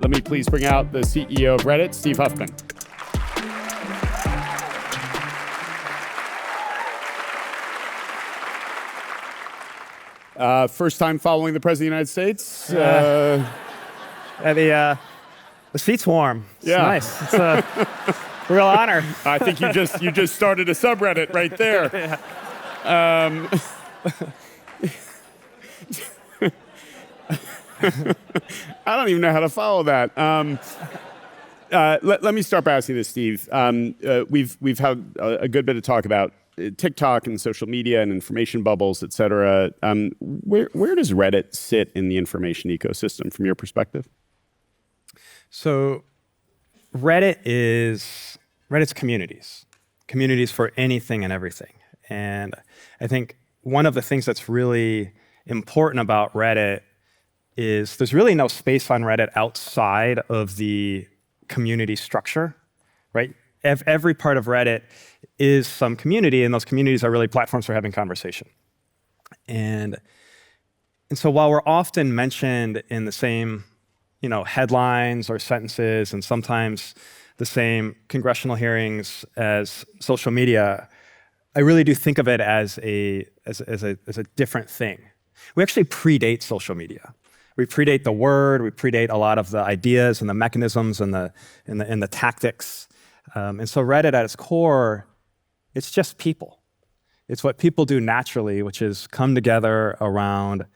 Let me please bring out the CEO of Reddit, Steve Huffman. First time following the President of the United States. The seat's warm. It's nice. It's a real honor. I think you just started a subreddit right there. I don't even know how to follow that. Let me start by asking this, Steve. We've had a good bit of talk about TikTok and social media and information bubbles, et cetera. Where does Reddit sit in the information ecosystem from your perspective? So Reddit's communities for anything and everything. And I think one of the things that's really important about Reddit is there's really no space on Reddit outside of the community structure, right? Every part of Reddit is some community, and those communities are really platforms for having conversation. And so while we're often mentioned in the same, headlines or sentences, and sometimes the same congressional hearings as social media, I really do think of it as a different thing. We actually predate social media. We predate the word. We predate a lot of the ideas and the mechanisms and the tactics. And so Reddit at its core, it's just people. It's what people do naturally, which is come together around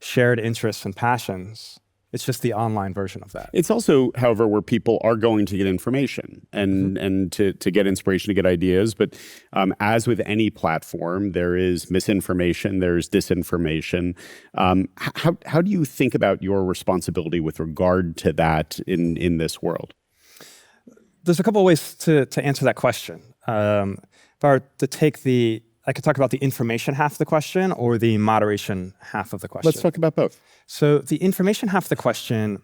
shared interests and passions. It's just the online version of that. It's also, however, where people are going to get information and to get inspiration, to get ideas. But as with any platform, there is misinformation, there's disinformation. How do you think about your responsibility with regard to that in this world? There's a couple of ways to answer that question. If I were to I could talk about the information half of the question or the moderation half of the question. Let's talk about both. So the information half of the question,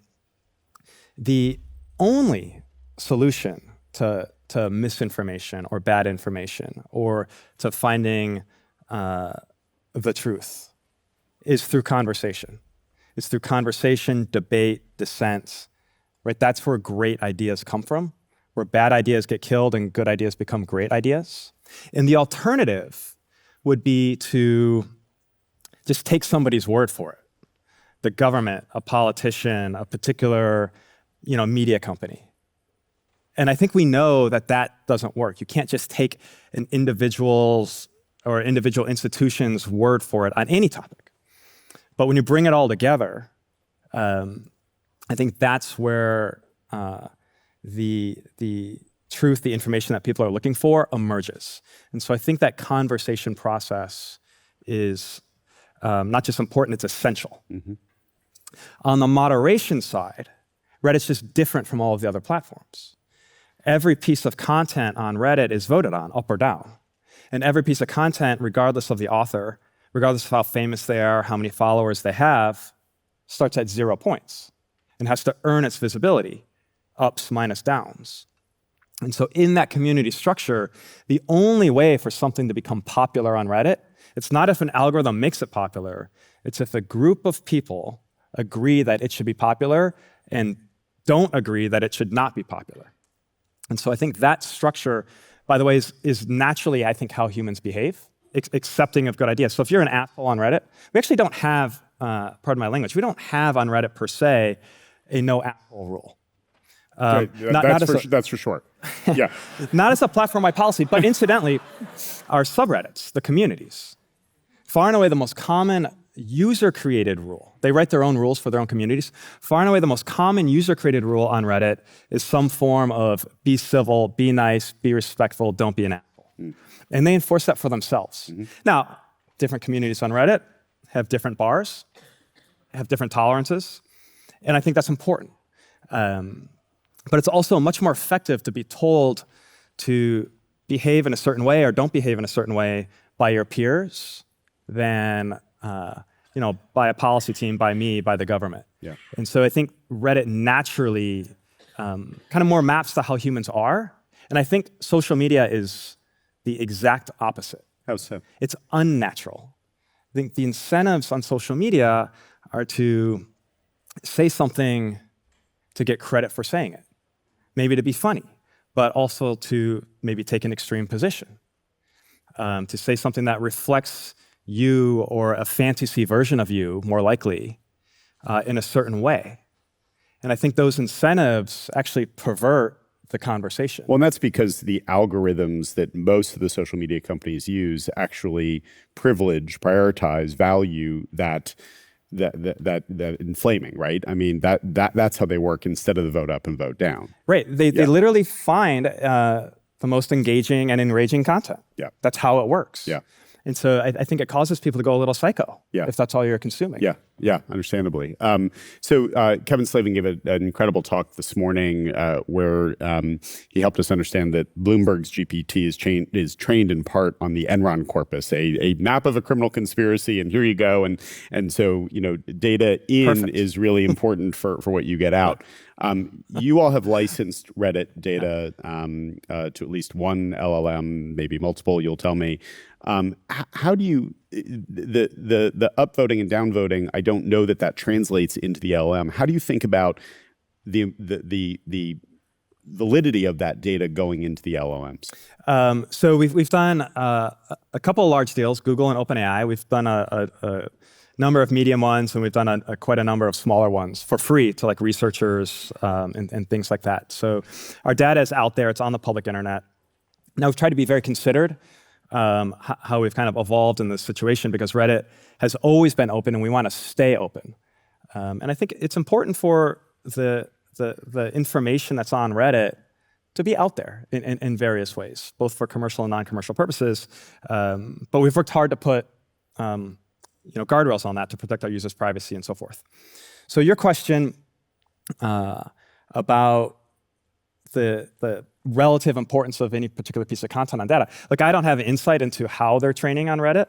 the only solution to misinformation or bad information or to finding the truth is through conversation. It's through conversation, debate, dissent, right? That's where great ideas come from, where bad ideas get killed and good ideas become great ideas. And the alternative would be to just take somebody's word for it. The government, a politician, a particular, media company. And I think we know that doesn't work. You can't just take an individual's or individual institution's word for it on any topic. But when you bring it all together, I think that's where the truth, the information that people are looking for emerges. And so I think that conversation process is not just important, it's essential. Mm-hmm. On the moderation side, Reddit's just different from all of the other platforms. Every piece of content on Reddit is voted on, up or down. And every piece of content, regardless of the author, regardless of how famous they are, how many followers they have, starts at 0 points and has to earn its visibility, ups minus downs. And so in that community structure, the only way for something to become popular on Reddit, it's not if an algorithm makes it popular, it's if a group of people agree that it should be popular and don't agree that it should not be popular. And so I think that structure, by the way, is naturally, I think, how humans behave, accepting of good ideas. So if you're an asshole on Reddit, we actually don't have, pardon my language, we don't have on Reddit per se a no asshole rule. That's for sure. Yeah. Not as a platform-wide policy, but incidentally, our subreddits, the communities, far and away the most common user-created rule. They write their own rules for their own communities. Far and away the most common user-created rule on Reddit is some form of be civil, be nice, be respectful, don't be an asshole. Mm. And they enforce that for themselves. Mm-hmm. Now, different communities on Reddit have different bars, have different tolerances, and I think that's important. But it's also much more effective to be told to behave in a certain way or don't behave in a certain way by your peers than by a policy team, by me, by the government. Yeah. And so I think Reddit naturally kind of more maps to how humans are. And I think social media is the exact opposite. How so? It's unnatural. I think the incentives on social media are to say something to get credit for saying it, maybe to be funny, but also to maybe take an extreme position, to say something that reflects you or a fantasy version of you, more likely, in a certain way. And I think those incentives actually pervert the conversation. Well, and that's because the algorithms that most of the social media companies use actually privilege, prioritize, value that inflaming, right? I mean, that's how they work instead of the vote up and vote down. Right. They literally find the most engaging and enraging content. Yeah. That's how it works. Yeah. And so I think it causes people to go a little psycho if that's all you're consuming. Yeah, understandably. So Kevin Slavin gave an incredible talk this morning where he helped us understand that Bloomberg's GPT is trained in part on the Enron corpus, a map of a criminal conspiracy, and here you go. And so, data in Perfect. is really important for what you get out. You all have licensed Reddit data to at least one LLM, maybe multiple, you'll tell me. How do you, the upvoting and downvoting, I don't know that translates into the LLM. How do you think about the validity of that data going into the LLMs? So we've done a couple of large deals, Google and OpenAI. We've done a number of medium ones, and we've done quite a number of smaller ones for free to like researchers and things like that. So our data is out there. It's on the public internet. Now, we've tried to be very considered how we've kind of evolved in this situation, because Reddit has always been open and we want to stay open. And I think it's important for the information that's on Reddit to be out there in various ways, both for commercial and non-commercial purposes. But we've worked hard to put guardrails on that to protect our users' privacy and so forth. So your question about the relative importance of any particular piece of content on data. Look, I don't have insight into how they're training on Reddit.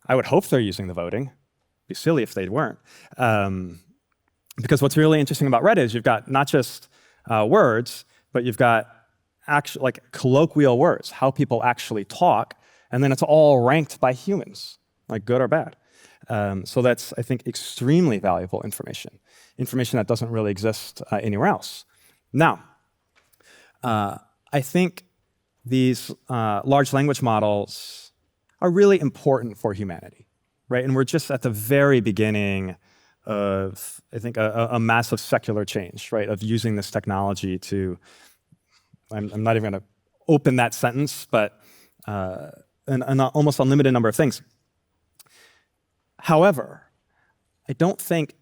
I would hope they're using the voting. It'd be silly if they weren't. Because what's really interesting about Reddit is you've got not just words, but you've got actual, like colloquial words, how people actually talk, and then it's all ranked by humans, like good or bad. So that's, I think, extremely valuable information that doesn't really exist anywhere else. Now, I think these large language models are really important for humanity, right? And we're just at the very beginning of, I think, a massive secular change, right? Of using this technology to, I'm not even going to open that sentence, but an almost unlimited number of things. However, I don't think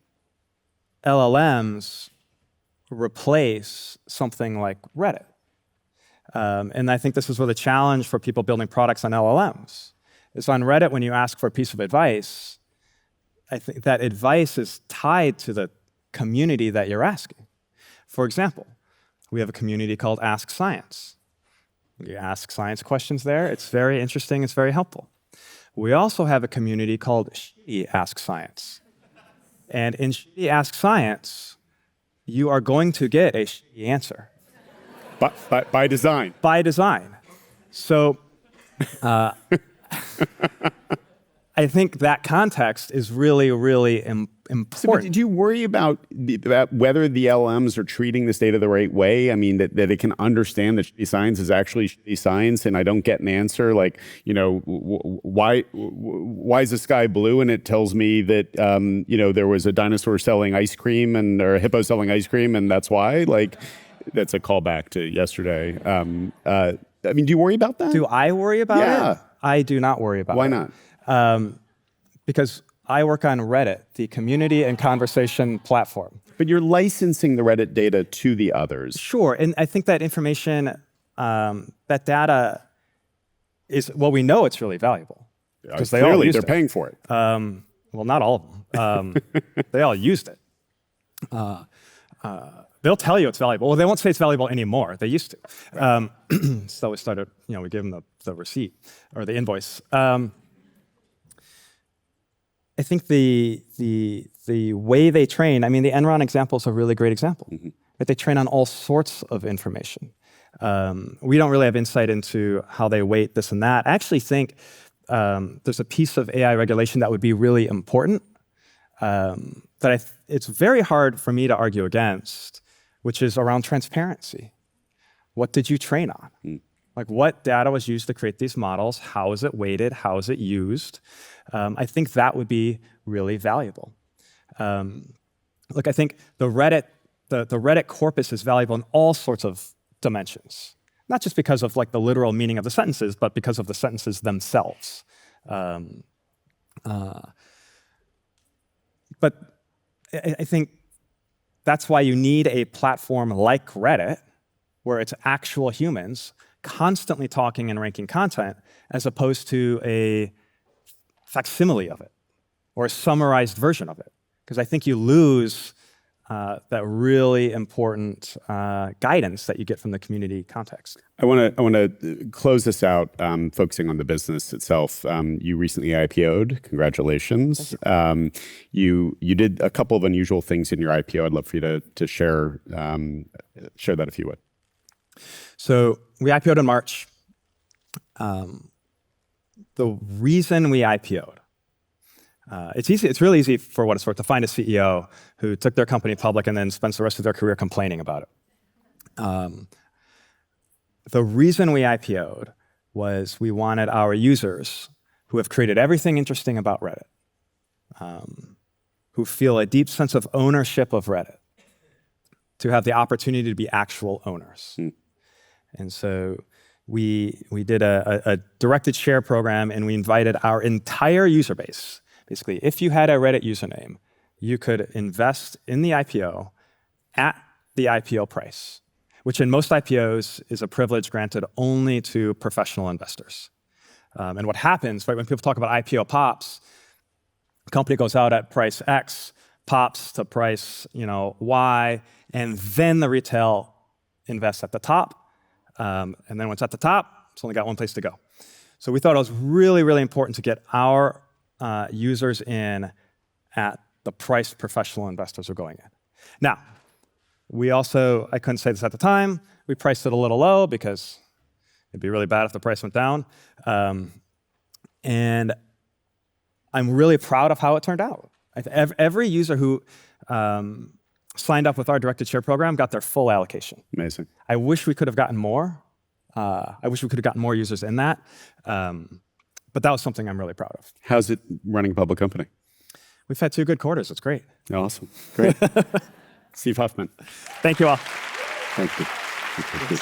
LLMs replace something like Reddit. And I think this is where the challenge for people building products on LLMs is. On Reddit, when you ask for a piece of advice, I think that advice is tied to the community that you're asking. For example, we have a community called Ask Science. You ask science questions there. It's very interesting. It's very helpful. We also have a community called Shitty Ask Science. And in Shitty Ask Science, you are going to get a shitty answer. By design. By design. So I think that context is really, really important. So, did you worry about whether the LLMs are treating this data the right way? I mean, that it can understand that shitty science is actually shitty science, and I don't get an answer like, why is the sky blue? And it tells me that, there was a dinosaur selling ice cream or a hippo selling ice cream, and that's why. Like, that's a callback to yesterday. I mean, do you worry about that? Do I worry about it? I do not worry about it. Why not? Because I work on Reddit, the community and conversation platform. But you're licensing the Reddit data to the others. Sure, and I think that information, that data is, well, we know it's really valuable. Because they all used they're it. paying for it. Well, not all of them. They all used it. They'll tell you it's valuable. Well, they won't say it's valuable anymore. They used to. So we started, we gave them the receipt or the invoice. I think the way they train, I mean, the Enron example is a really great example. Mm-hmm. But they train on all sorts of information. We don't really have insight into how they weight this and that. I actually think there's a piece of AI regulation that would be really important that it's very hard for me to argue against, which is around transparency. What did you train on? Like, what data was used to create these models? How is it weighted? How is it used? I think that would be really valuable. Look, I think the Reddit corpus is valuable in all sorts of dimensions, not just because of like the literal meaning of the sentences, but because of the sentences themselves. But I think that's why you need a platform like Reddit, where it's actual humans constantly talking and ranking content, as opposed to a facsimile of it or a summarized version of it. Because I think you lose that really important guidance that you get from the community context. I want to close this out, focusing on the business itself. You recently IPO'd. Congratulations. You did a couple of unusual things in your IPO. I'd love for you to share that if you would. So we IPO'd in March. The reason we IPO'd, it's really easy for what it's worth to find a CEO who took their company public and then spends the rest of their career complaining about it. The reason we IPO'd was we wanted our users who have created everything interesting about Reddit, who feel a deep sense of ownership of Reddit, to have the opportunity to be actual owners. And so we did a directed share program, and we invited our entire user base. Basically, if you had a Reddit username, you could invest in the IPO at the IPO price, which in most IPOs is a privilege granted only to professional investors. And what happens, right, when people talk about IPO pops, the company goes out at price X, pops to price Y, and then the retail invests at the top. And then once at the top, it's only got one place to go. So we thought it was really, really important to get our users in at the price professional investors are going in. Now, I couldn't say this at the time, we priced it a little low because it'd be really bad if the price went down. And I'm really proud of how it turned out. Every user who signed up with our directed share program got their full allocation. Amazing. I wish we could have gotten more. I wish we could have gotten more users in that. But that was something I'm really proud of. How's it running a public company? We've had 2 good quarters. It's great. Awesome. Great. Steve Huffman. Thank you all. Thank you.